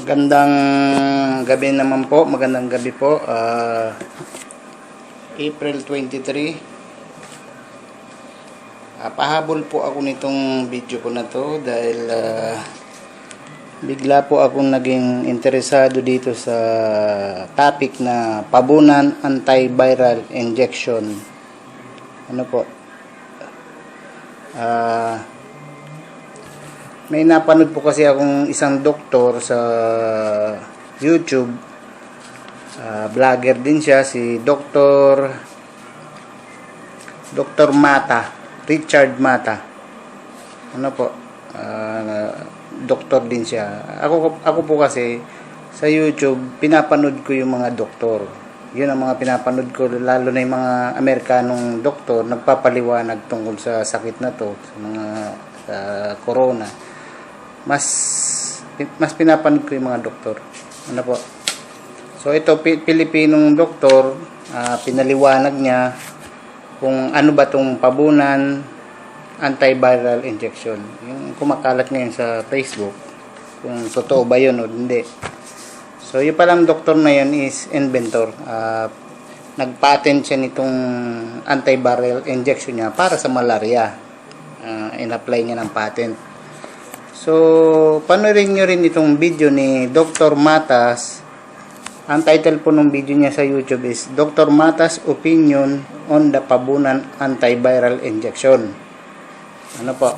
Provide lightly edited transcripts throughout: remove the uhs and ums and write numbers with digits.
Magandang gabi naman po, magandang gabi po. April 23. Pahabol po ako nitong video ko na to dahil bigla po akong naging interesado dito sa topic na pabunan antiviral injection. Ano po? May napanood po kasi akong isang doktor sa YouTube. Vlogger din siya, si Dr. Mata, Richard Mata. Ano po? Doktor din siya. Ako po kasi sa YouTube, pinapanood ko yung mga doktor. Yun ang mga pinapanood ko, lalo na yung mga Amerikanong doktor, nagpapaliwanag tungkol sa sakit na to, sa mga corona. Mas pinapanood ko yung mga doktor. Ano po? So ito, Pilipinong doktor, pinaliwanag niya kung ano ba tong pabunan antiviral injection. Yung kumakalat ngayon sa Facebook, kung totoo ba yun o hindi. So yung palang doktor na yun is inventor. Nag-patent siya nitong antiviral injection niya para sa malaria. In-apply niya ng patent. So, panoorin nyo rin itong video ni Dr. Matas. Ang title po ng video niya sa YouTube is Dr. Matas Opinion on the Pabunan Antiviral Injection. Ano po?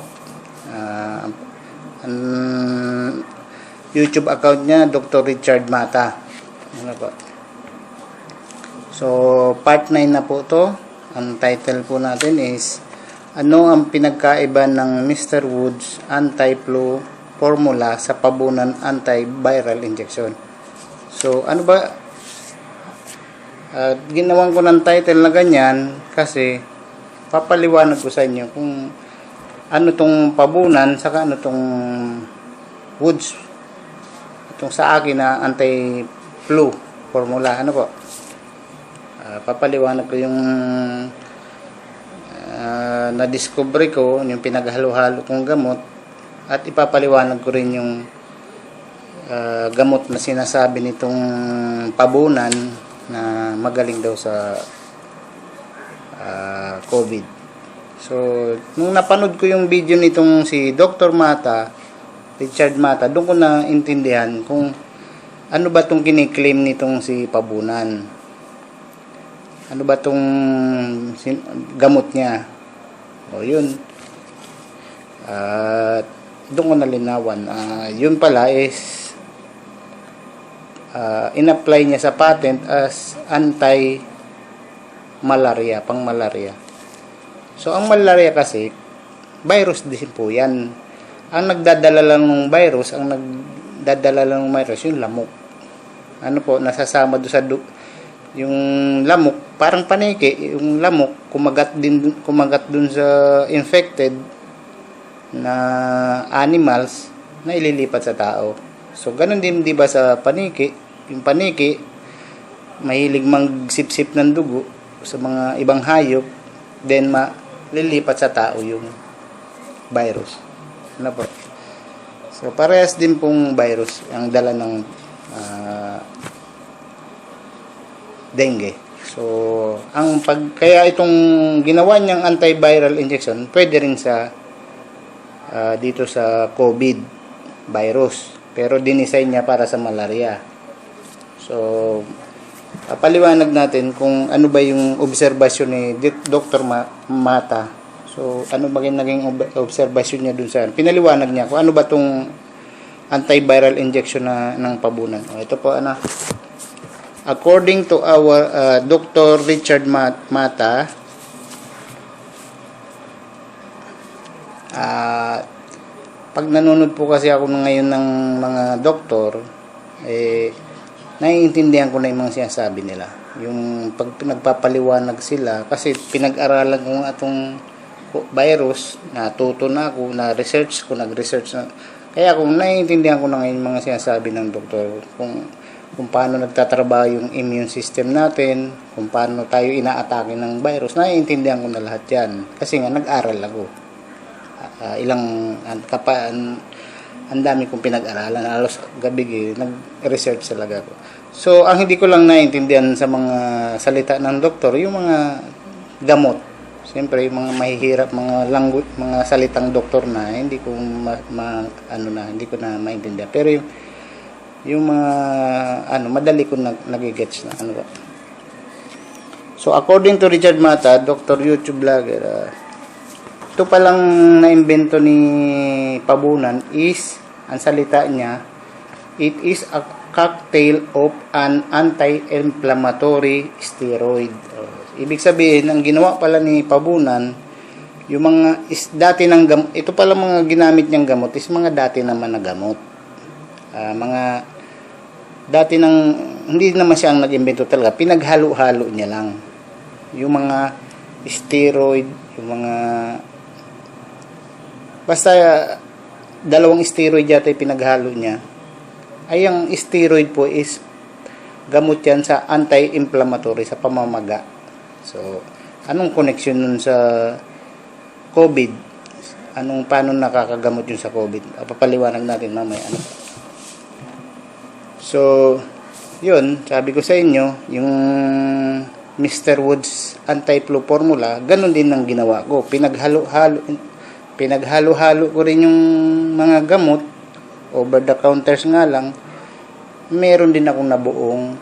YouTube account niya, Dr. Richard Mata. Ano po? So, part 9 na po to. Ang title po natin is ano ang pinagkaiba ng Mr. Woods anti-flu formula sa pabunan antiviral injection? So, ano ba? Ginawan ko ng title na ganyan kasi papaliwanag ko sa inyo kung ano tong pabunan saka ano tong Woods. Itong sa akin na anti-flu formula. Ano po? Papaliwanag ko yung na-discover ko, yung pinaghalo-halo kong gamot, at ipapaliwanag ko rin yung gamot na sinasabi nitong pabunan na magaling daw sa COVID. So, nung napanood ko yung video nitong si Dr. Mata, Richard Mata, doon ko na intindihan kung ano ba itong kiniklaim nitong si pabunan. Ano ba itong gamot niya? O yun. Doon ko nalinawan. Yun pala is in-apply niya sa patent as anti-malaria, pang-malaria. So, ang malaria kasi, virus din po yan. Ang nagdadala lang ng virus, yung lamok. Ano po, nasasama doon sa yung lamok, parang paniki, yung lamok kumagat dun sa infected na animals na ililipat sa tao. So ganun din 'di ba sa paniki? Yung paniki mahilig magsipsip ng dugo sa mga ibang hayop, then malilipat sa tao yung virus. Ano po? So parehas din pong virus ang dala ng dengue. So, kaya itong ginawa niyang antiviral injection, pwede rin sa dito sa COVID virus. Pero dinesign niya para sa malaria. So, paliwanag natin kung ano ba yung obserbasyon ni Dr. Mata. So, ano ba yung naging obserbasyon niya dun sa pinaliwanag niya kung ano ba tong antiviral injection ng pabunan. Ito po, according to our Dr. Richard Mata, pag nanonood po kasi ako ngayon ng mga doktor, naiintindihan ko na yung mga sinasabi nila. Yung pag nagpapaliwanag sila, kasi pinag-aralan ko itong virus, natuto na ako, nag-research na. Kaya kung naiintindihan ko na ngayon yung mga sinasabi ng doktor, kung paano nagtatrabaho yung immune system natin, kung paano tayo inaatake ng virus, naiintindihan ko na lahat yan. Kasi nga, nag-aral ako. ang dami kong pinag-aralan. Alos gabi nag-research talaga ako. So, ang hindi ko lang naiintindihan sa mga salita ng doktor, yung mga gamot. Siyempre, yung mga mahihirap, mga salitang doktor na, hindi ko hindi ko na maintindihan. Pero yung mga, madali ko nagigets na, So, according to Richard Mata, Dr. YouTube vlogger, ito palang naimbento ni Pabunan is, ang salita niya, it is a cocktail of an anti-inflammatory steroid. Ibig sabihin, ang ginawa pala ni Pabunan, yung mga dati ng gamot, ito pala mga ginamit niyang gamot is mga dati naman na gamot. Mga dati hindi naman siya ang nag-imbento talaga, pinaghalo-halo niya lang. Yung mga steroid, yung mga basta dalawang steroid yata yung pinaghalo niya. Ay, ang steroid po is gamot yan sa anti-inflammatory, sa pamamaga. So, anong connection nun sa COVID? Paano nakakagamot yun sa COVID? Papaliwanag natin mamaya. So, yun, sabi ko sa inyo, yung Mr. Woods anti-flu formula, ganun din ang ginawa ko. Pinaghalo-halo ko rin yung mga gamot, over the counters nga lang. Meron din akong nabuong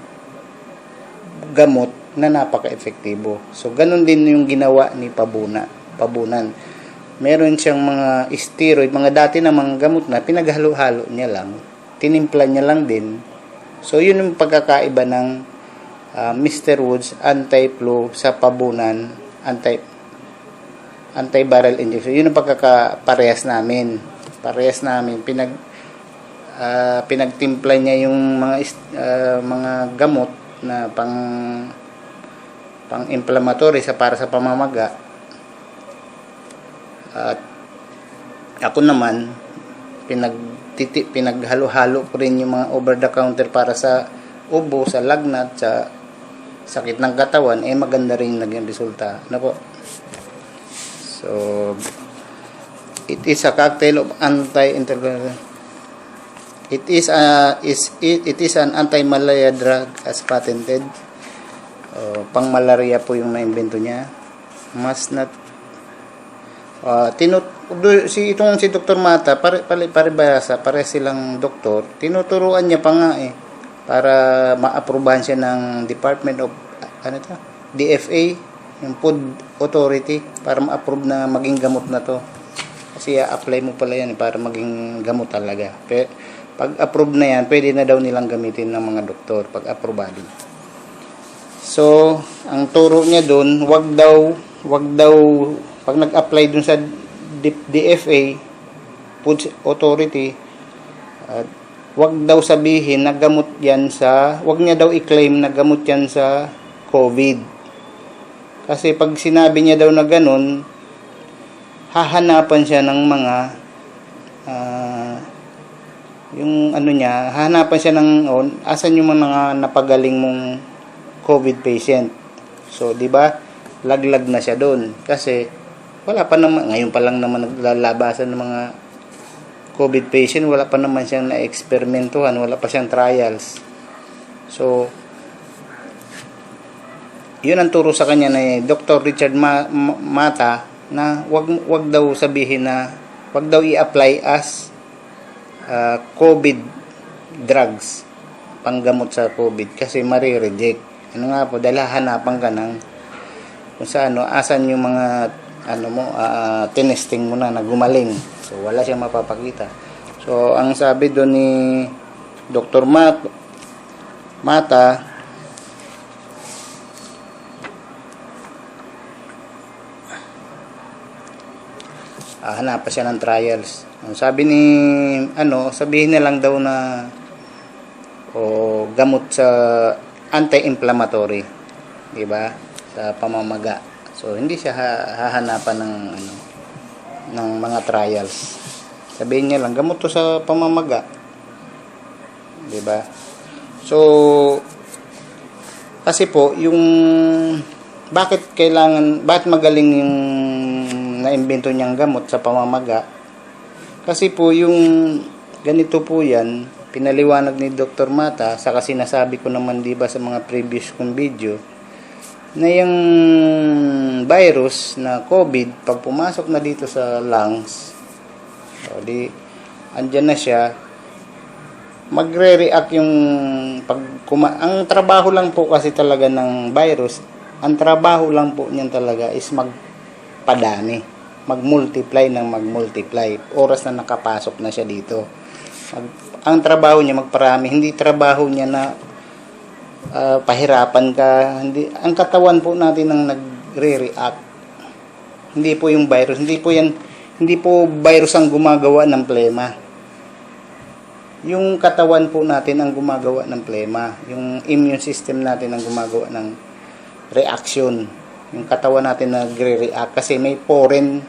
gamot na napaka-efektibo. So, ganun din yung ginawa ni Pabunan. Meron siyang mga steroid, mga dati na mga gamot na pinaghalo-halo niya lang. Tinimpla niya lang din. So, yun yung pagkakaiba ng Mr. Woods anti-flu sa Pabunan anti-viral injection. Yun ang pagkakaparehas namin. Parehas namin. Pinagtimpla niya yung mga gamot na pang-inflammatory para sa pamamaga. At ako naman pinaghalo-halo ko rin yung mga over the counter para sa ubo, sa lagnat, sa sakit ng katawan, maganda rin naging resulta. So, it is a cocktail of it is an anti-malaria drug as patented. Pang-malaria po yung naimbento niya. Must not si Dr. Mata, pare silang doktor, tinuturuan niya pa nga para ma-aprobahan siya ng Department of DFA, yung Food Authority, para ma-approve na maging gamot na to. Kasi apply mo pala yan para maging gamot talaga. Pag approve na yan, pwede na daw nilang gamitin ng mga doktor pag aprobado. So, ang turo niya doon, wag daw pag nag-apply doon sa DFA, Food Authority, wag daw sabihin na gamot yan wag niya daw i-claim na gamot yan sa COVID. Kasi pag sinabi niya daw na ganun, hahanapan siya ng mga hahanapan siya ng asan yung mga napagaling mong COVID patient. So, di ba? Laglag na siya doon. Kasi wala pa naman, ngayon pa lang naman naglalabasan ng mga COVID patient, wala pa naman siyang na-eksperimentuhan, wala pa siyang trials. So, yun ang turo sa kanya ni Dr. Richard Mata, na wag daw sabihin na wag daw i-apply as COVID drugs, panggamot sa COVID, kasi mari-reject. Dahil hanapan ka ng kung saan, asan yung mga tinesting mo na gumaling. So, wala siyang mapapakita. So, ang sabi doon ni Dr. Mata, hanapan siya ng trials. Sabi ni sabihin na lang daw na gamot sa anti-inflammatory, di ba? Sa pamamaga. So, hindi siya hahanapan ng mga trials. Sabihin niya lang, gamot to sa pamamaga. Di ba? So, kasi po, bakit magaling yung naimbento niyang gamot sa pamamaga? Kasi po, yung ganito po yan, pinaliwanag ni Dr. Mata, saka sinasabi ko naman diba sa mga previous kong video, na yung virus na COVID, pag pumasok na dito sa lungs, o di, andyan na siya, magre-react yung ang trabaho lang po kasi talaga ng virus, ang trabaho lang po niyan talaga is magpadami, mag-multiply ng mag-multiply, oras na nakapasok na siya dito. Ang trabaho niya magparami, hindi trabaho niya na pahirapan ka. Hindi, ang katawan po natin ang nagre-react. Hindi po yung virus, hindi po virus ang gumagawa ng plema. Yung katawan po natin ang gumagawa ng plema. Yung immune system natin ang gumagawa ng reaction. Yung katawan natin nagre-react kasi may foreign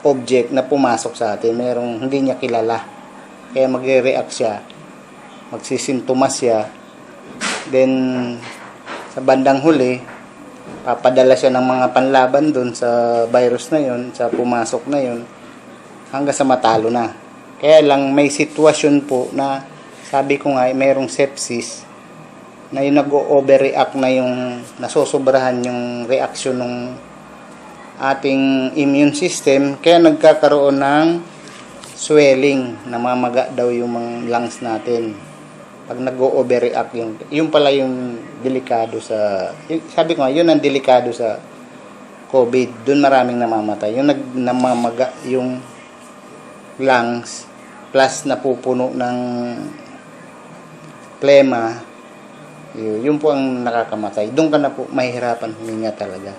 object na pumasok sa atin. Merong hindi niya kilala. Kaya magre-react siya. Magsisintomas siya. Then, sa bandang huli, papadala siya ng mga panlaban dun sa virus na yun, sa pumasok na yun, hanggang sa matalo na. Kaya lang may sitwasyon po na sabi ko nga mayroong sepsis na yung nag-overreact na yung nasosobrahan yung reaksyon ng ating immune system, kaya nagkakaroon ng swelling, namamaga daw yung mga lungs natin pag nag-overreact. Yung pala yung delikado sa, sabi ko nga, yun ang delikado sa COVID. Doon maraming namamatay. Yung namamaga yung lungs plus napupuno ng plema, yun po ang nakakamatay. Doon ka na po mahihirapan huminga talaga.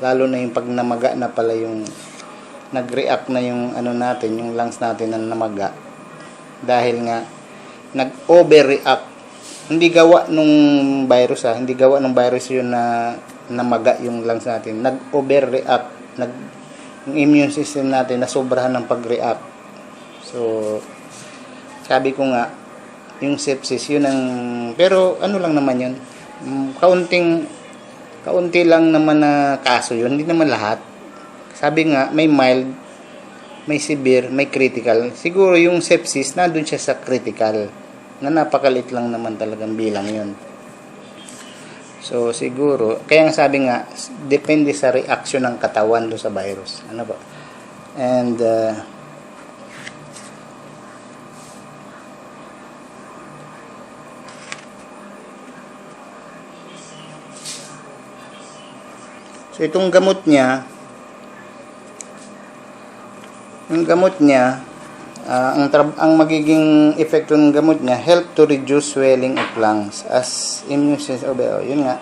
Lalo na yung pag namaga na pala yung nag-react na yung ano natin, yung lungs natin na namaga. Dahil nga nag-overreact. Hindi gawa nung virus hindi gawa nung virus yun na namaga yung lungs natin. Nag-overreact. Yung immune system natin nasobrahan ng pag-react. So, sabi ko nga, yung sepsis, yun ang, pero ano lang naman yun, kaunti lang naman na kaso yun, hindi naman lahat. Sabi nga, may mild, may severe, may critical. Siguro yung sepsis, nandun siya sa critical, na napakalit lang naman talagang bilang yun. So, siguro, kaya nga sabi nga, depende sa reaction ng katawan do sa virus. Ano ba? And, so, itong gamot niya, ang magiging epekto ng gamot niya, help to reduce swelling of lungs as immune system. Yun nga,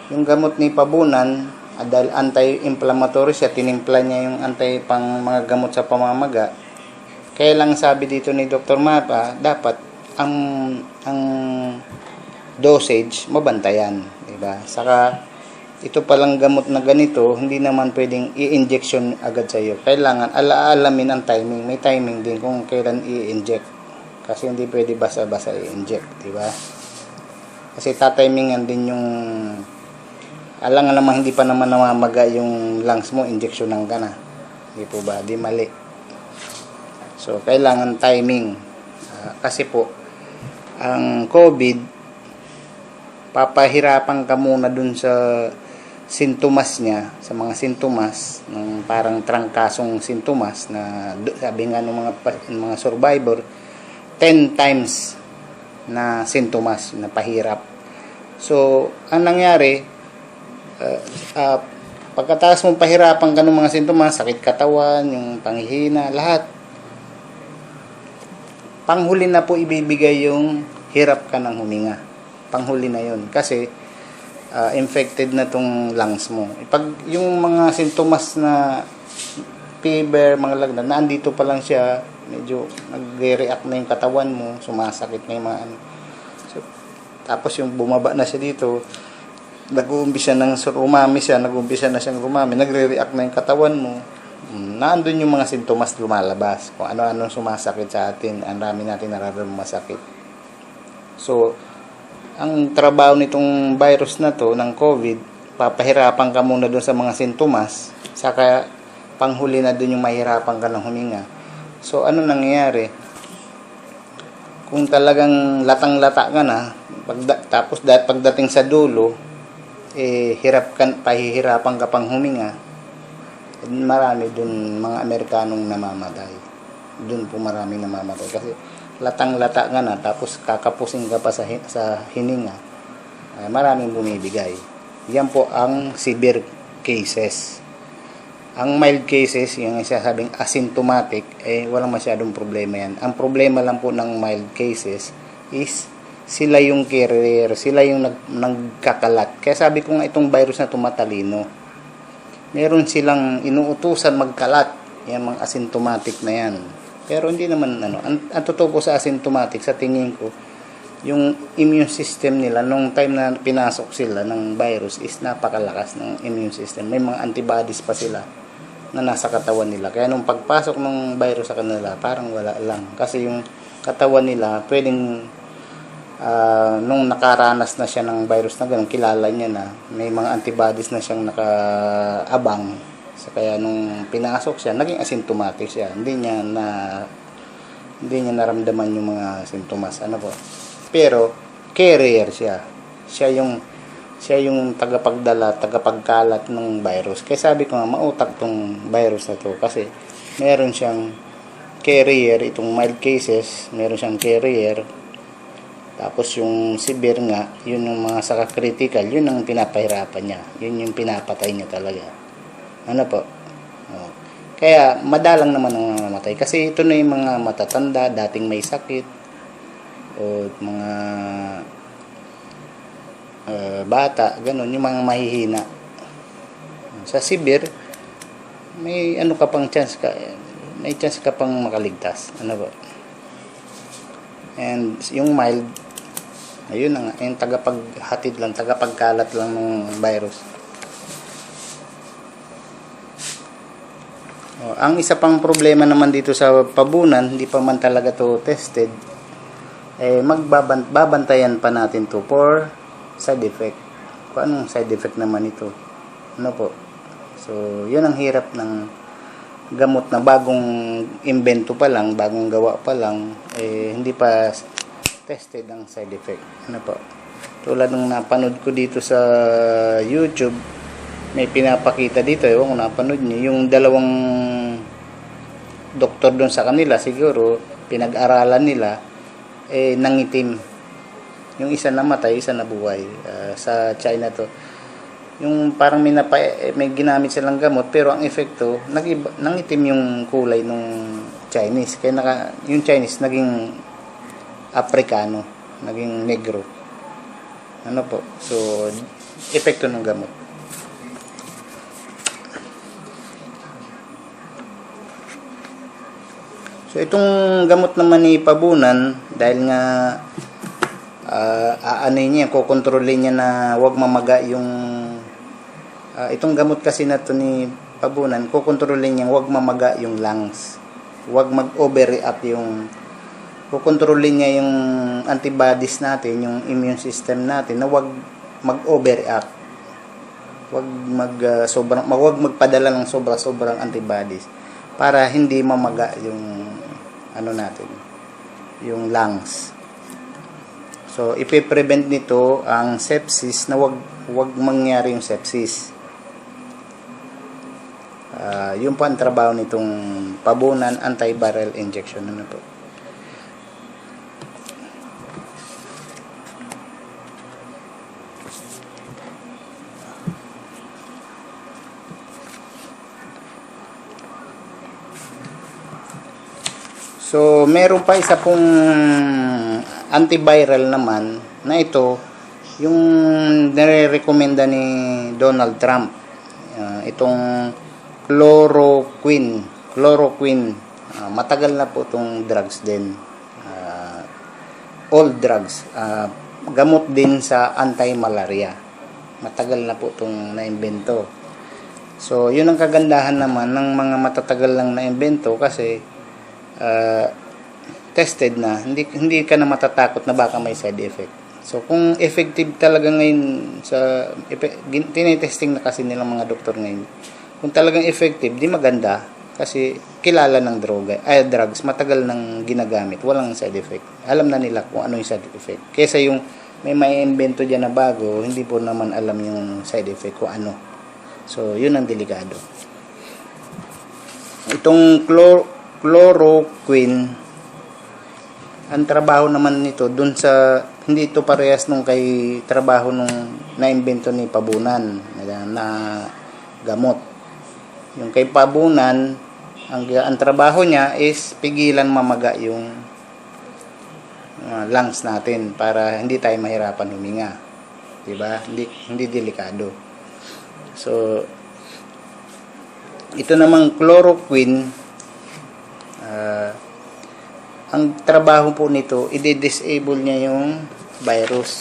yung gamot ni Pabunan, dahil anti-inflammatory siya, tinimpla niya yung pang mga gamot sa pamamaga. Kaya lang sabi dito ni Dr. Mapa, dapat ang dosage mabantayan, diba? Saka ito palang gamot na ganito, hindi naman pwedeng i-injection agad sa iyo. Kailangan alaalamin ang timing. May timing din kung kailan i-inject. Kasi hindi pwede basa-basa i-inject, di ba? Kasi tatimingan din yung alang naman hindi pa naman namamaga yung lungs mo, injectionan ka na. Hindi po ba? Di mali. So, kailangan timing. Kasi po, ang COVID, papahirapan ka muna dun sa sintomas niya, sa mga sintomas ng parang trangkasong sintomas na sabi nga ng mga survivor, 10 times na sintomas na pahirap. So, ang nangyari, pagkatapos mong pahirapan ka ng mga sintomas, sakit katawan, yung panghihina, lahat, panghuli na po ibibigay yung hirap ka ng huminga. Panghuli na yun. Kasi, infected na tong lungs mo. Pag yung mga sintomas na fever, mga lagnat, na andito pa lang siya, medyo nagre-react na yung katawan mo, sumasakit na yung mga ano. So, tapos yung bumaba na siya dito, nag-uumpisa na siyang rumami, nagre-react na yung katawan mo, naandun yung mga sintomas lumalabas, kung ano-ano sumasakit sa atin, ang dami natin nararamdaman masakit. So, ang trabaho nitong virus na to, ng COVID, papahirapan ka muna doon sa mga sintomas, saka panghuli na doon yung mahirapan ka ng huminga. So, ano nangyayari? kung talagang latang-lata ka na, tapos pagdating sa dulo, pahihirapan ka pang huminga, marami dun mga Amerikanong namamatay. Dun po maraming namamatay. Kasi latang-lata ka na, tapos kakapusin ka pa sa hininga, maraming bumibigay. Yan po ang severe cases. Ang mild cases, yung isasabing asymptomatic, walang masyadong problema yan. Ang problema lang po ng mild cases is sila yung carrier, sila yung nagkakalat. Kaya sabi ko nga itong virus na tumatalino. Meron silang inuutusan magkalat, yung mga asymptomatic na yan. Pero hindi naman, ang totoo po sa asymptomatic, sa tingin ko, yung immune system nila, nung time na pinasok sila ng virus, is napakalakas ng immune system. May mga antibodies pa sila na nasa katawan nila. Kaya nung pagpasok ng virus sa kanila, parang wala lang. Kasi yung katawan nila, pwedeng, nung nakaranas na siya ng virus na gano'n, kilala niya na, may mga antibodies na siyang nakaabang. So, kaya nung pinasok siya, naging asymptomatic siya. Hindi niya naramdaman yung mga sintomas. Pero, carrier siya. Siya yung tagapagdala, tagapagkalat ng virus. Kaya sabi ko nga, mautak tong virus na to. Kasi, meron siyang carrier, itong mild cases, meron siyang carrier. Tapos yung severe nga, yun yung mga saka-critical, yun ang pinapahirapan niya. Yun yung pinapatay niya talaga. Kaya, madalang naman ang mamatay. Kasi ito na yung mga matatanda, dating may sakit, o mga bata, ganun, yung mga mahihina. Sa severe, may may chance ka pang makaligtas. And yung mild, ayun na nga, yung tagapaghatid lang, tagapagkalat lang ng virus. Ang isa pang problema naman dito sa pabunan, hindi pa man talaga to tested, babantayan pa natin to for side effect. Kung anong side effect naman ito. So, yun ang hirap ng gamot na bagong invento pa lang, bagong gawa pa lang, hindi pa tested ang side effect. Tulad ng napanood ko dito sa YouTube, may pinapakita dito, kung napanood niyo, yung dalawang doktor doon sa kanila, siguro, pinag-aralan nila, nangitim. Yung isa namatay, isa nabuhay. Sa China to. Yung parang may ginamit silang gamot, pero ang epekto, nangitim yung kulay nung Chinese. Kaya yung Chinese naging Afrikano, naging negro. So, epekto ng gamot. So, itong gamot naman ni Pabunan, dahil nga kukontrolin niya na wag mamaga yung itong gamot kasi na to ni Pabunan, kukontrolin niya wag mamaga yung lungs, wag mag-overreact kukontrolin niya yung antibodies natin, yung immune system natin, na wag mag-overreact, wag magpadala ng sobra-sobrang antibodies para hindi mamaga yung natin, yung lungs. So, ipiprevent nito ang sepsis, na wag mangyari yung sepsis. Yun po ang trabaho nitong Pabunan antiviral injection. So, meron pa isa pong antiviral naman na ito, yung nire-recommenda ni Donald Trump, itong chloroquine. Matagal na po itong drugs din, old drugs, gamot din sa anti-malaria. Matagal na po itong naimbento. So, yun ang kagandahan naman ng mga matatagal lang na imbento, kasi tested na, hindi ka na matatakot na baka may side effect. So, kung effective talaga ngayon tinitesting na kasi nilang mga doktor ngayon, kung talagang effective, di maganda. Kasi kilala ng drugs, matagal nang ginagamit, walang side effect. Alam na nila kung ano yung side effect. Kesa yung may invento dyan na bago, hindi po naman alam yung side effect kung ano. So, yun ang delikado. Itong chloroquine, ang trabaho naman nito dun sa, hindi ito parehas nung kay trabaho nung na-invento ni Pabunan na gamot. Yung kay Pabunan, ang trabaho niya is pigilan mamaga yung lungs natin para hindi tayo mahirapan huminga. Diba? Hindi delikado. So, ito namang chloroquine, ang trabaho po nito, i-disable niya yung virus.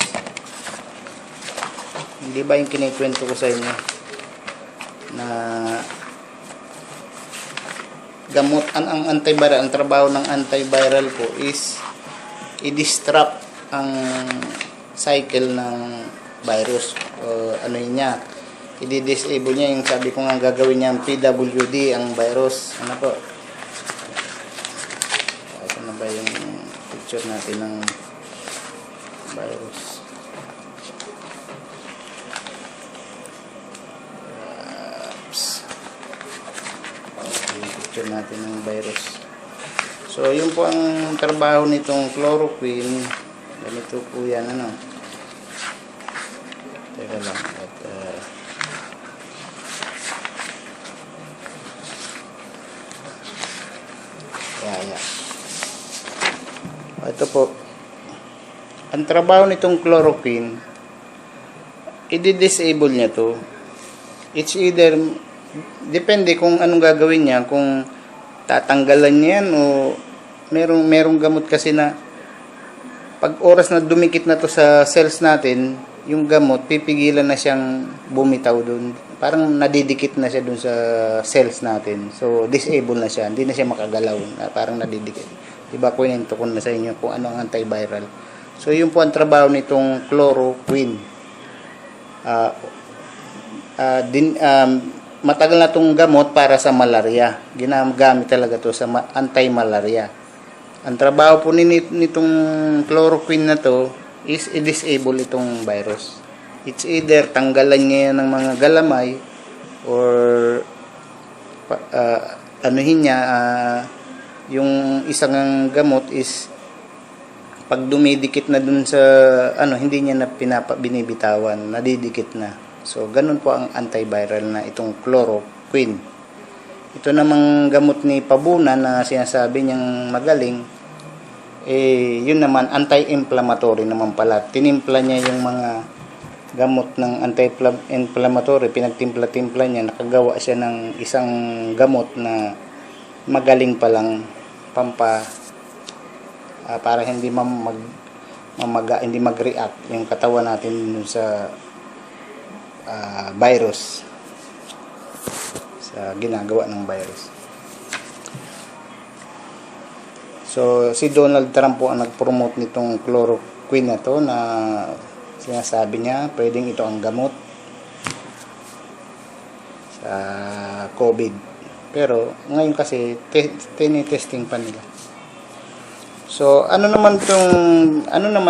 Hindi ba yung kinikwento ko sa inyo na gamot, ang antiviral, ang trabaho ng antiviral po is i-disrupt ang cycle ng virus. Ano yun niya, i-disable niya yung sabi ko nga gagawin niya ang PWD, ang virus. Ano po? Ano ba yung picture natin ng virus? Yung picture natin ng virus. So, yun po ang trabaho nitong chloroquine. Ganito po yan, ano. Teka lang. Ito po. Ang trabaho nitong chloroquine, i-disable niya to. It's either, depende kung anong gagawin niya, kung tatanggalan niya yan o merong gamot kasi na pag oras na dumikit na to sa cells natin, yung gamot, pipigilan na siyang bumitaw dun. Parang nadidikit na siya dun sa cells natin. So, disable na siya. Hindi na siya makagalaw. Parang nadidikit. Diba, kwento ko na sa inyo kung ano ang antiviral. So, yun po ang trabaho nitong chloroquine. Matagal na itong gamot para sa malaria. Ginagamit talaga to sa anti-malaria. Ang trabaho po nitong chloroquine na to is i-disable itong virus. It's either tanggalan niya ng mga galamay or anuhin niya, yung isang gamot is pag dumidikit na dun sa hindi niya na binibitawan, nadidikit na. So, ganun po ang antiviral na itong chloroquine. Ito namang gamot ni Pabunan na sinasabi niyang magaling, yun naman, anti-inflammatory naman pala. Tinimpla niya yung mga gamot ng anti-inflammatory, pinagtimpla-timpla niya, nakagawa siya ng isang gamot na magaling palang para hindi mamaga, hindi mag-react yung katawan natin sa virus, sa ginagawa ng virus. So, si Donald Trump po ang nag-promote nitong chloroquine na to, na sinasabi niya pwedeng ito ang gamot sa COVID. Pero ngayon kasi tinitesting pa nila. So, ano naman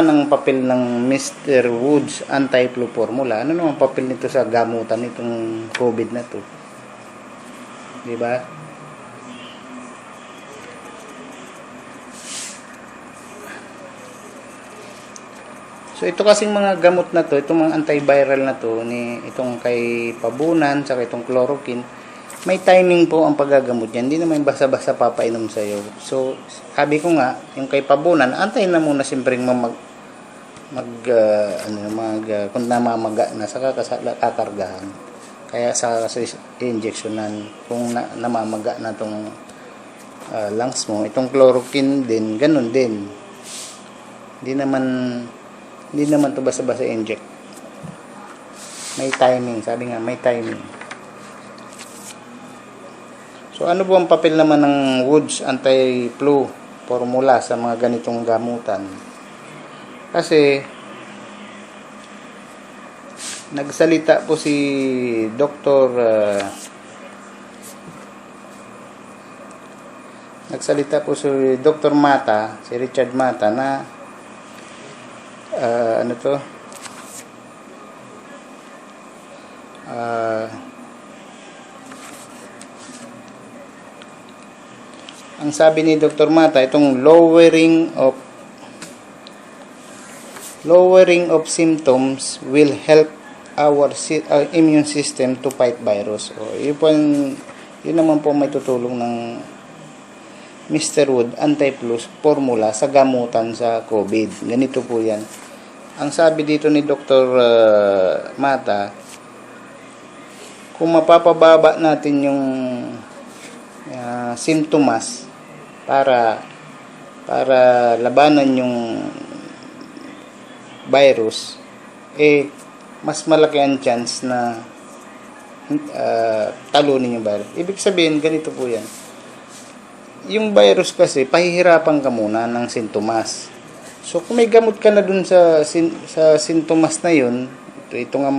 ang papel ng Mr. Woods anti-flu formula? Ano naman ang papel nito sa gamutan nitong COVID na to? 'Di ba? So, ito kasing mga gamot na to, itong mga antiviral na to, itong kay Pabunan, saka itong chloroquine, may timing po ang paggagamot yan. Hindi naman basta-basta papainom sa'yo. So, sabi ko nga, yung kay Pabunan, antayin na muna siyempre kung namamaga na, saka kakargahan. Kaya sa injectionan, kung namamaga na itong lungs mo, itong chloroquine din, ganun din. Hindi naman to basta-basta inject. May timing, sabi nga, may timing. So, ano po ang papel naman ng Woods anti-flu formula sa mga ganitong gamutan? Kasi, nagsalita po si Dr. nagsalita po si Dr. Mata, si Richard Mata na ano to? Ang sabi ni Dr. Mata, itong lowering of symptoms will help our immune system to fight virus. O, yun naman po may tutulong ng Mr. Wood Anti-Plus formula sa gamutan sa COVID. Ganito po yan. Ang sabi dito ni Dr. Mata, kung mapapababa natin yung sintomas para labanan yung virus, mas malaki ang chance na talunin yung virus. Ibig sabihin, ganito po yan. Yung virus kasi, pahihirapan ka muna ng sintomas. So, kung may gamot ka na dun sa sintomas na yun, ito nga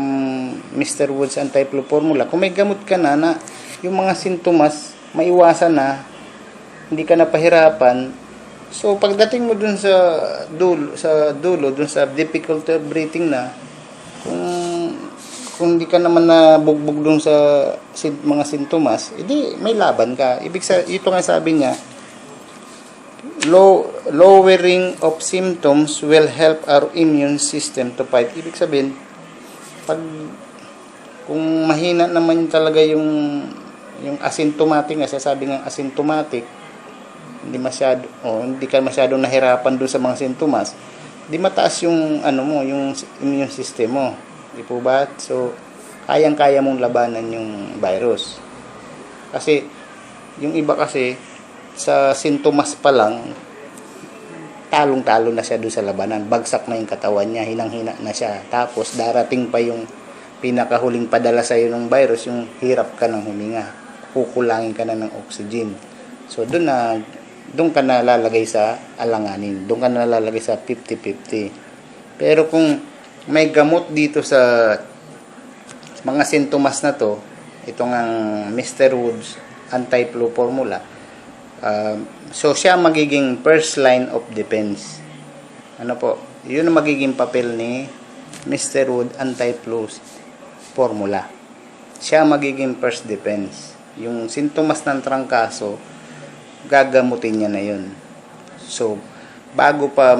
Mr. Woods Anti-Flu Formula, kung may gamot ka na yung mga sintomas, maiwasan na, hindi ka na pahirapan. So, pagdating mo dun sa dulo, dun sa difficulty of breathing na, kung hindi ka naman nabugbog dun sa mga sintomas, edi may laban ka. Ito nga sabi niya, lowering of symptoms will help our immune system to fight. Ibig sabihin, kung mahina naman talaga yung asymptomatic, sasabi ng asymptomatic, hindi ka masyadong nahirapan doon sa mga sintomas, di mataas yung yung immune system mo. Di po ba? So, kayang-kaya mong labanan yung virus. Kasi, yung iba kasi, sa sintomas pa lang, talong-talo na siya doon sa labanan. Bagsak na yung katawan niya, hinang-hina na siya. Tapos, darating pa yung pinakahuling padala sa'yo ng virus, yung hirap ka ng huminga. Kukulangin ka na ng oxygen. So, doon ka na lalagay sa alanganin. Doon ka na lalagay sa 50-50. Pero kung may gamot dito sa mga sintomas na to, itong ang Mr. Woods Anti-Flu Formula, so siya magiging first line of defense. Yun ang magiging papel ni Mr. Wood Anti-Flu Formula. Siya magiging first defense. Yung sintomas ng trangkaso, gagamutin niya na yun. So, bago pa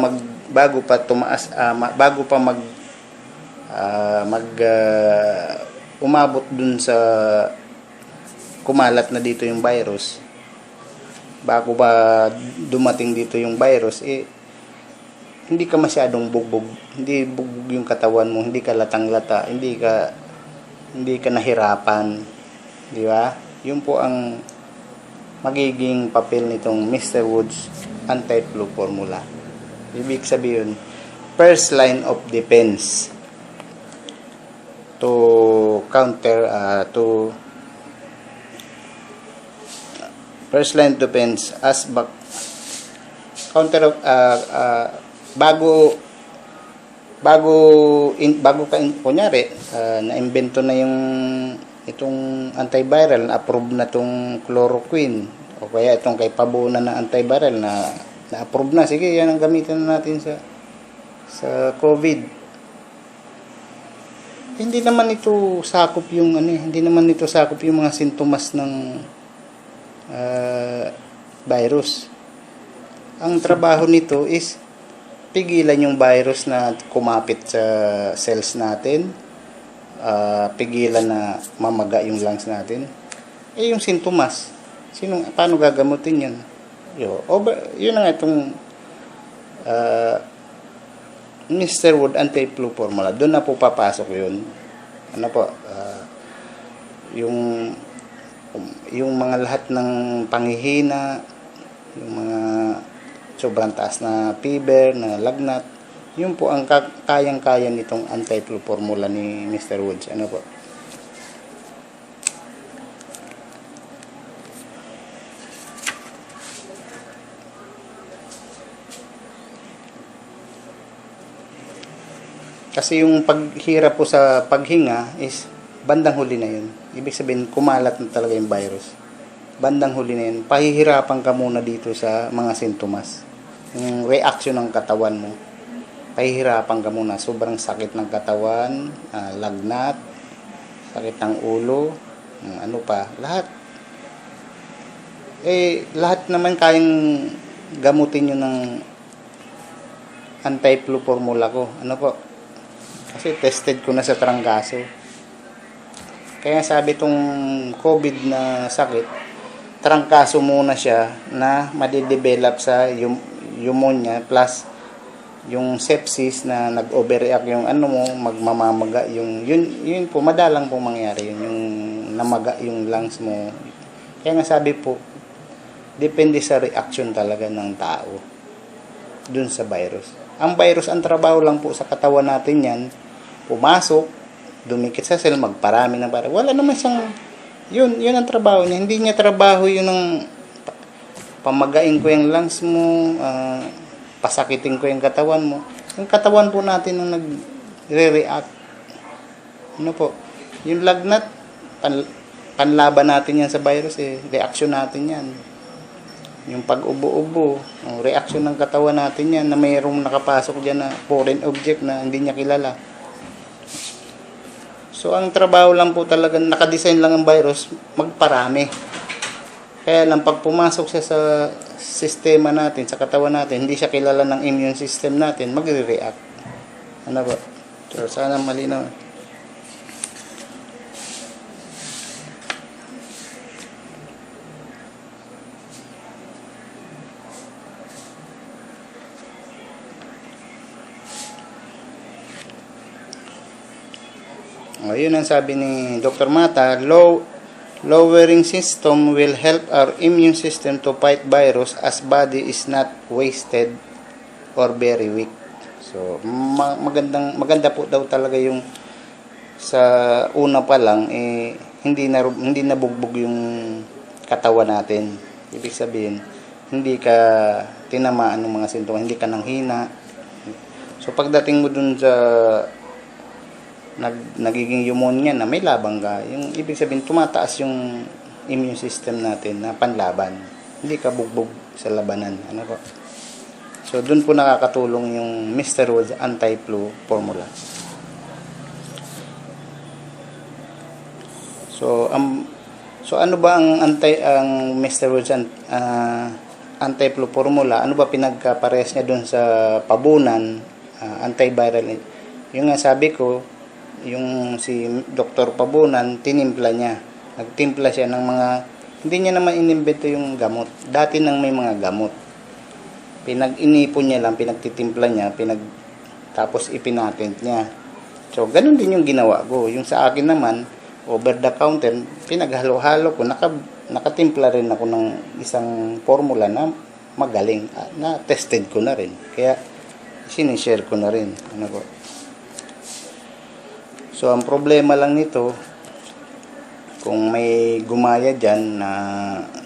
umabot dun sa kumalat na dito yung virus, bago pa dumating dito yung virus, hindi ka masyadong bugbog, hindi bugbog yung katawan mo, hindi ka latang-lata, hindi ka nahirapan, di ba? Yun po ang magiging papel nitong Mr. Woods Anti-Flu Formula. Ibig sabihin, first line of defense to counter first line of defense as counter bago ka kunyari na-invento na yung itong antiviral, na-approve na itong chloroquine o kaya itong kay Pabuna na antiviral na-approve na, sige, yan ang gamitin na natin sa COVID. Hindi naman ito sakop yung mga sintomas ng virus. Ang trabaho nito is pigilan yung virus na kumapit sa cells natin, pigilan na mamaga yung lungs natin. Yung sintomas, paano gagamutin yan? Yun na nga itong Mr. Wood Anti-Flu Formula. Doon na po papasok yun. Yung mga lahat ng panghihina, yung mga sobrang taas na fever, na lagnat, yun po ang kayang-kaya nitong Anti-Flu Formula ni Mr. Woods. Kasi yung paghirap po sa paghinga is bandang huli na yun. Ibig sabihin, kumalat na talaga yung virus. bandang huli na yun, pahihirapan ka muna dito sa mga sintomas. Yung reaction ng katawan mo. Pahihirapan ka muna. Sobrang sakit ng katawan, lagnat, sakit ng ulo, ano pa, lahat. Lahat naman kayang gamutin nyo ng anti-flu formula ko. Ano po? Kasi tested ko na sa trangkaso. Kaya sabi tong COVID na sakit, trangkaso muna siya na madidevelop sa pneumonia plus yung sepsis na nag-overreact yung ano mo, magmamamaga yun po, madalang po mangyari yun, yung namaga yung lungs mo. Kaya nga sabi po, depende sa reaction talaga ng tao dun sa virus. Ang virus, ang trabaho lang po sa katawan natin yan, pumasok, dumikit sa cell, magparami ng virus. Wala naman siyang, yun ang trabaho niya. Hindi niya trabaho yun ng pamagain ko yung lungs mo, pasakitin ko yung katawan mo. Yung katawan po natin ang nagre-react. Ano po? Yung lagnat, panlaban natin yan sa virus reaction natin yan. Yung pag-ubo-ubo, reaction ng katawan natin yan na mayroong nakapasok dyan na foreign object na hindi niya kilala. So, ang trabaho lang po talaga, nakadesign lang ang virus, magparami. Kaya lang, pag pumasok siya sa sistema natin, sa katawan natin, hindi siya kilala ng immune system natin, magre-react. Ano ba? So, sana malinaw. Yun ang sabi ni Dr. Mata, lowering system will help our immune system to fight virus as body is not wasted or very weak. So, maganda po daw talaga yung sa una pa lang, hindi nabugbog yung katawan natin. Ibig sabihin, hindi ka tinamaan ng mga sintomas, hindi ka nanghina. So, pagdating mo dun sa nagiging pneumonia na may labang ka, yung ibig sabihin tumataas yung immune system natin na panlaban, hindi ka bugbog sa labanan. Ano po? So doon po nakakatulong yung Mr. Woods anti-flu formula. So ano ba ang Mr. Woods anti-flu formula? Ano ba pinagkaparehas niya doon sa pabunan, antiviral? Yung nga sabi ko, yung si Dr. Pabunan, tinimpla niya. Nagtimpla siya ng mga, hindi niya naman inimbento yung gamot. Dati nang may mga gamot. Pinag-inipon niya lang, pinagtitimpla niya, tapos ipinatent niya. So, ganun din yung ginawa ko. Yung sa akin naman, over the counter, pinaghalo-halo ko, nakatimpla rin ako ng isang formula na magaling, na tested ko na rin. Kaya, sinishare ko na rin. Ano ko? So, ang problema lang nito, kung may gumaya dyan na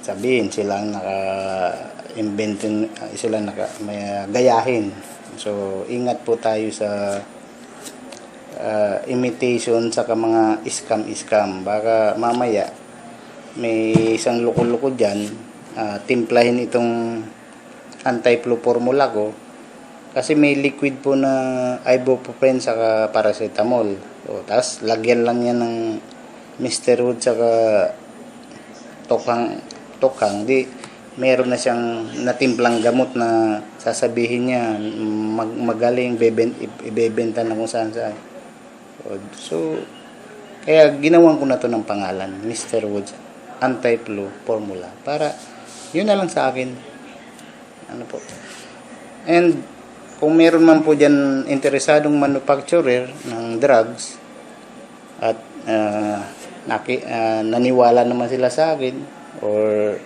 sabihin silang naka-invent, silang may gayahin. So, ingat po tayo sa imitation sa mga scam. Baka mamaya, may isang loko-loko dyan, timplahin itong anti-flu formula ko. Kasi may liquid po na ibuprofen saka paracetamol. So, tapos lagyan lang yan ng Mr. Wood saka tokhang. Di, meron na siyang natimplang gamot na sasabihin niya magaling, ibebenta na kung saan. So, kaya ginawan ko na to ng pangalan, Mr. Woods anti-flu formula. Para, yun na lang sa akin. Ano po. And, kung meron man po dyan interesadong manufacturer ng drugs at naniwala naman sila sa akin or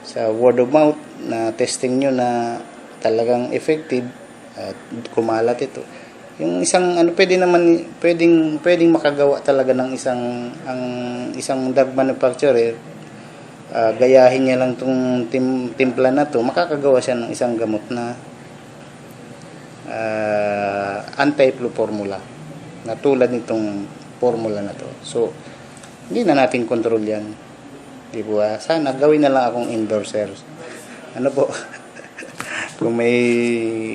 sa word of mouth na testing nyo na talagang effective at kumalat ito. Yung isang pwedeng makagawa talaga ng isang drug manufacturer, gayahin niya lang tong timpla na to, makakagawa siya ng isang gamot na anti-flu formula na tulad nitong formula na to. So, hindi na natin control yan. Di ba? Sana gawin na lang akong endorser. Ano po? Kung may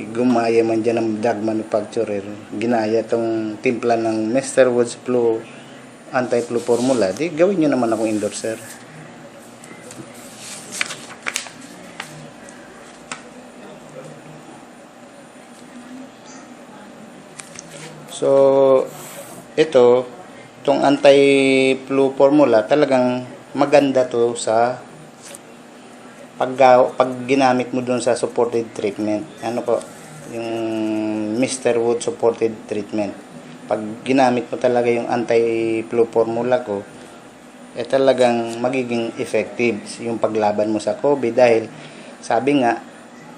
gumaya man dyan ng drug manufacturer, ginaya tong timpla ng Mr. Woods Flu anti-flu formula, di gawin nyo naman akong endorser. So, itong anti-flu formula, talagang maganda to sa pag ginamit mo dun sa supported treatment. Ano po? Yung Mr. Wood supported treatment. Pag ginamit mo talaga yung anti-flu formula ko, talagang magiging effective yung paglaban mo sa COVID dahil sabi nga,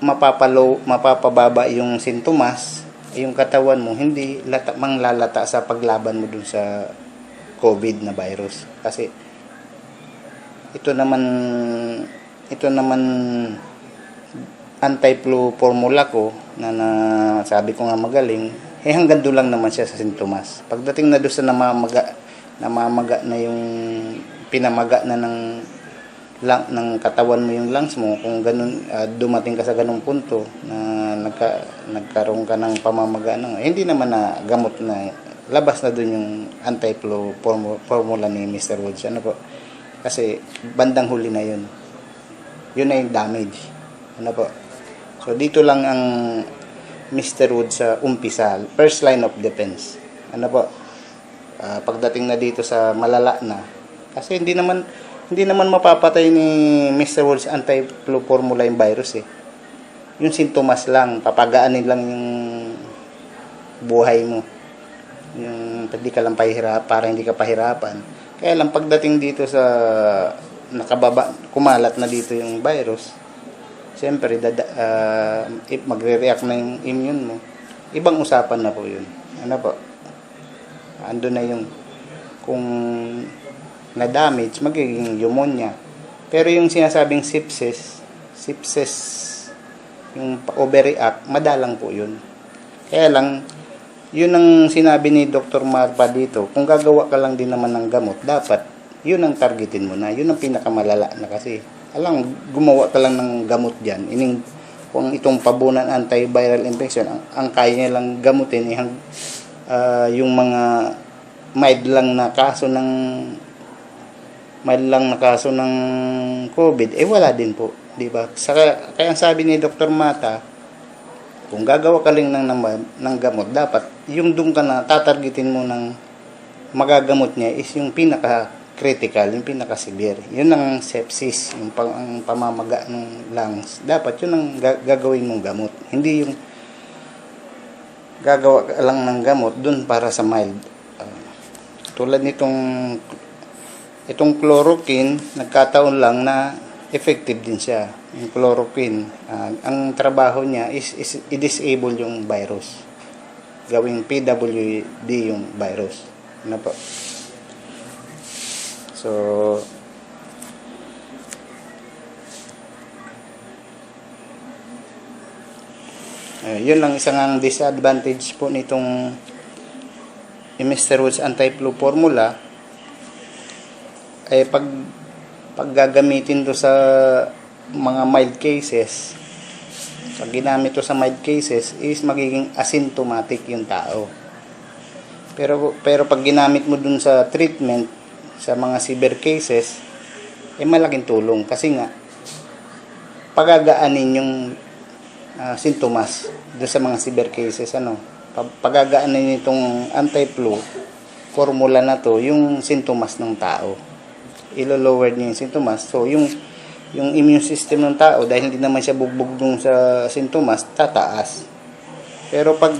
mapapababa yung sintomas, yung katawan mo hindi manglalata sa paglaban mo dun sa COVID na virus. Kasi ito naman anti-flu formula ko na sabi ko nga magaling, hanggang doon lang naman siya sa sintomas. Pagdating na doon sa namamaga na yung pinamaga na ng katawan mo yung lungs mo, kung ganun dumating ka sa ganung punto na nagkaroon ka ng pamamaga hindi naman na gamot na labas na doon yung anti-flu formula ni Mr. Woods. Ano po? Kasi bandang huli na yun na yung damage. Ano po? So dito lang ang Mr. Woods sa umpisa, first line of defense. Ano po? Pagdating na dito sa malala na, kasi hindi naman mapapatay ni Mr. Woods anti-flu formula yung virus yung sintomas lang, papagaanin lang yung buhay mo, yung hindi ka lang para hindi ka pahirapan. Kaya lang pagdating dito sa kumalat na dito yung virus, siyempre magre-react na yung immune mo. Ibang usapan na po yun. Ano po? Ando na yung kung na-damage, magiging pneumonia. Pero yung sinasabing sepsis, yung overreact, madalang po yun. Kaya lang, yun ang sinabi ni Dr. Marpa dito, kung gagawa ka lang din naman ng gamot, dapat yun ang targetin mo na. Yun ang pinakamalala na kasi. Gumawa ka lang ng gamot dyan. Kung itong pabunan antiviral infection, ang kaya niya lang gamutin yung mga mild lang na kaso ng COVID, wala din po. Diba? Kaya ang sabi ni Dr. Mata, kung gagawa ka lang ng gamot, dapat yung doon ka na tatargetin mo ng magagamot niya is yung pinaka-critical, yung pinaka-severe. Yun ang sepsis, yung ang pamamaga ng lungs. Dapat yun ang gagawin mong gamot. Hindi yung gagawa ka lang ng gamot doon para sa mild. Tulad itong chloroquine, nagkataon lang na effective din siya. Yung chloroquine, ang trabaho niya is i-disable yung virus. Gawing PWD yung virus. Ano po? So, yun lang isang disadvantage po nitong Mr. Woods anti-flu formula pag gagamitin to sa mga mild cases, pag ginamit to sa mild cases is magiging asymptomatic yung tao. Pero pag ginamit mo dun sa treatment sa mga severe cases, malaking tulong kasi nga pagagaanin yung sintomas dun sa mga severe cases. Pagagaanin itong anti-flu formula na to yung sintomas ng tao, ilo-lower niya yung sintomas. So yung immune system ng tao, dahil hindi naman siya bugbog dun sa sintomas, tataas. Pero pag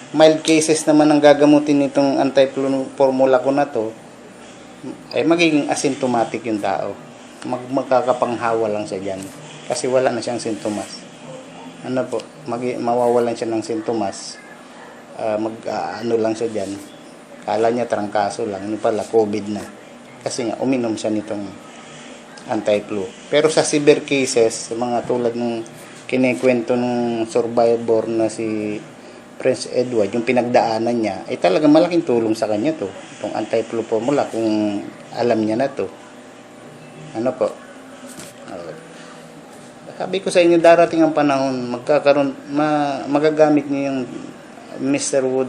mild cases naman ang gagamutin nitong anti-flu formula ko na to, magiging asymptomatic yung tao. Magkakapanghawa lang siya dyan kasi wala na siyang sintomas. Mawawalan siya ng sintomas. Lang siya dyan. Kala niya trangkaso lang, yun pala COVID na. Kasi nga uminom siya nitong anti-flu. Pero sa severe cases, mga tulad ng kinikwento ng survivor na si Prince Edward, yung pinagdaanan niya, talagang malaking tulong sa kanya to, itong anti-flu formula, kung alam niya na to. Ano po? Uh, Sabi ko sa inyo, darating ang panahon, magagamit niyo yung Mr. Wood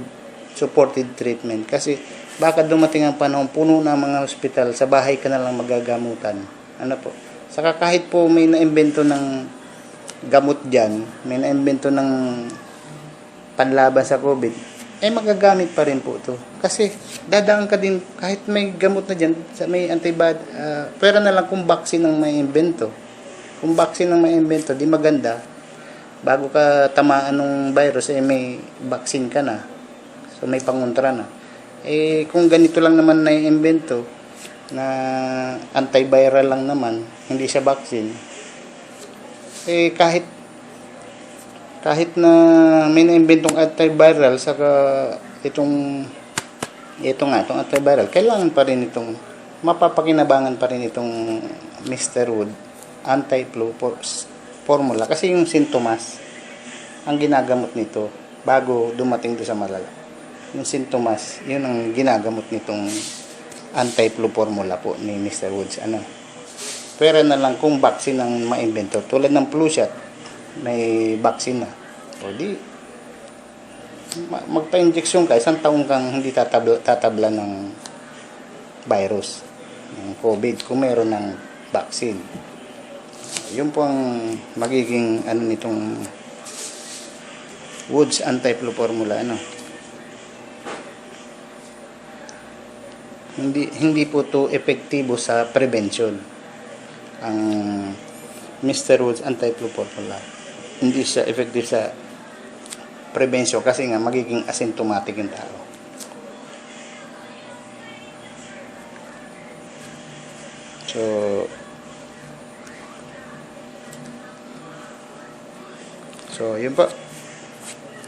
supported treatment. Kasi baka dumating ang panahon, puno na mga hospital, sa bahay ka na lang magagamutan. Ano po? Saka kahit po may naimbento ng gamot dyan, may naimbento ng panlaban sa COVID, magagamit pa rin po ito. Kasi dadaan ka din, kahit may gamot na dyan, may pwera na lang kung vaccine ang may imbento. Kung vaccine ang may imbento, di maganda. Bago ka tamaan ng virus, may vaccine ka na. So may pangontra na. Kung ganito lang naman na imbento, na antiviral lang naman, hindi siya vaccine, kahit na may naimbentong antiviral, saka itong antiviral, kailangan pa rin itong, mapapakinabangan pa rin itong Mr. Wood anti-flu formula. Kasi yung sintomas, ang ginagamot nito, bago dumating doon sa malala. Yung sintomas, yun ang ginagamot nitong anti-flu formula po ni Mr. Woods. Pwera na lang kung vaccine ang maimbento. Tulad ng flu shot, may vaccine na. O di, magpa-injection ka, isang taong kang hindi tatabla ng virus, ng COVID, kung meron ng vaccine. Yun po ang magiging nitong Woods anti-flu formula. Hindi po to epektibo sa prevention. Ang Mr. Woods anti-flu formula, hindi siya effective sa prevention kasi nga magiging asymptomatic yung tao. So yun po.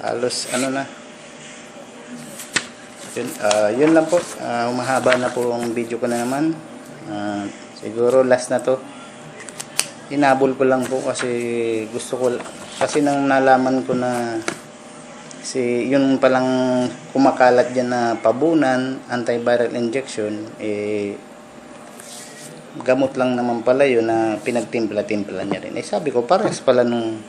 Halos yun lang po. Umahaba na po ang video ko na naman. Siguro last na to. Hinabol ko lang po kasi kasi nang nalaman ko na yun palang kumakalat dyan na pabunan, antiviral injection, gamot lang naman pala yun na pinagtimpla-timpla niya rin. Sabi ko, pares pala nung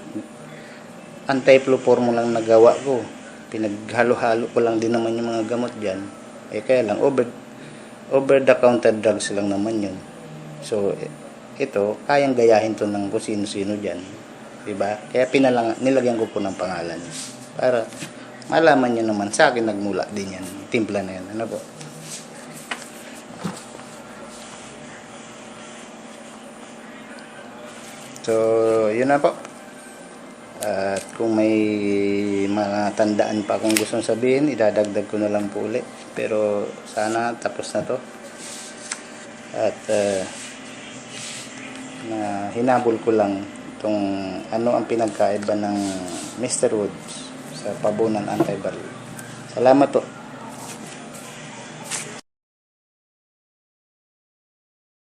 anti-flu formula lang nagawa ko. Pinaghalo-halo ko lang din naman yung mga gamot dyan. Kaya lang, over the counter drugs lang naman yun. So, ito, kayang gayahin to ng kung sino-sino dyan. Diba? Kaya nilagyan ko po ng pangalan. Para malaman nyo naman, sa akin nagmula din yan. Timpla na yan. Ano po? So, yun na po. At kung may mga tandaan pa akong gustong sabihin, idadagdag ko na lang po ulit. Pero sana tapos na to. At hinabol ko lang itong ano ang pinagkaiba ng Mr. Woods sa pabunan antiviral. Salamat po.